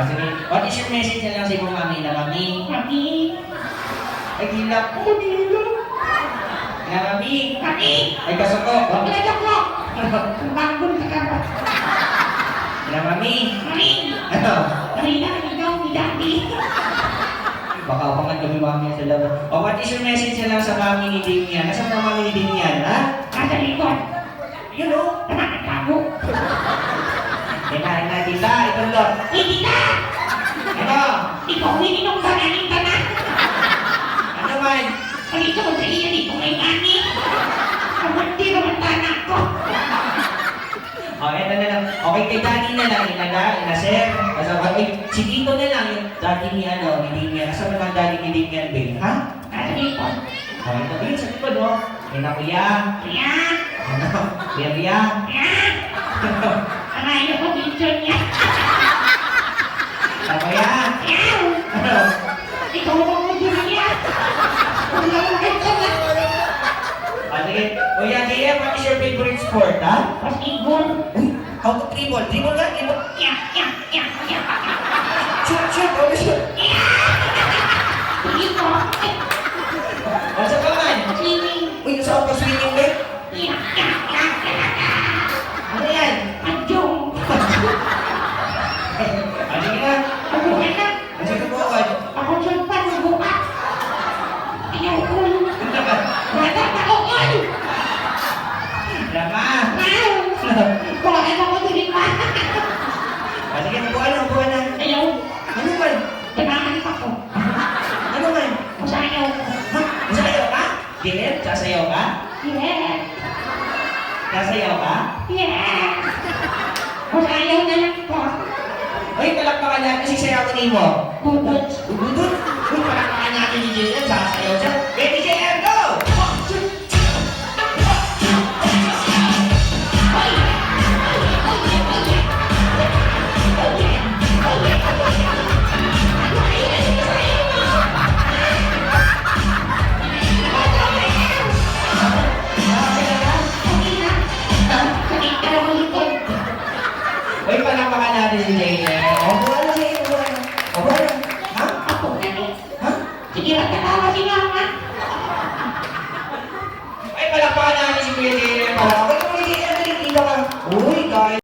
Sige. What is your message na lang sa ibang mami na mami? Mami. Ay, hilap. Ako, hilap. Na mami. Mami. Ay, kasuko. Huwag na ko. Kumbagol ka ka. Na mami. Mami. Ano? Mami na, ikaw, ni Daddy. Baka pangat kami mami sa labas. O, what is your message na lang sa mami ni Damian? Nasaan ang mami ni Damian, ha? Nasa likod. Yun o. Nakakatago. Kinain na kita, itulot. Hindi ka! Ano? Ikaw, ininom ka na, hindi ka na. Ano man? Palito mo sa iya dito may mani. Kamandi naman tanak ko. O, eto na lang. Okay, kay Daddy na lang. Ina sir. Okay, si Tito na lang yung daddy ni ano, ni Damian. Nasaan naman daddy ni Damian, babe? Ha? Nasa likod. O, ito yun sa likod, o. Ina kuya. Kuya. Ano? Kuya kuya. Kuya. Aray ako dito niya. Ano kuya? Yaw. Ano? Ikaw mo mo dito niya. Kuya mo dito na. O, sige. Kuya, JM, what is your favorite sport, ha? Basketball. How to dribble? Dribble ka? Dribble? Ya, ya, ya, ya. Shoot, shoot. O, shoot. Dito. O, sa kaman? Swimming. Uy, nasa ako swimming, babe. Ya, ya, ya, ya. Ano yan? Anjong. O, sige na. Ako na. O, sige po, agad. Ako dyan pa nabuka. Ayaw ko. Bata pa ko ko. Lama. Ayaw. Bakit ako din pa? O, sige, buwan na, buwan na. Ayaw. Ano man? Tinakan pa ko. Ano man? Masayaw ko. Ha? Sasayaw ka? Dilip, sasayaw ka? Yeah. Sasayaw ka? Yeah. Masayaw na lang po. Uy, palakpakan natin si sayawan mo. Budot. Ududut. Uy, palakpakan natin si JM. Sasayaw siya. Ready, JM, go! Uy, palakpakan natin si JM. O, buwan na, JM, buwan na. O, buwan na. Ha? Ako na. Ha? Sige lang, katawa sila.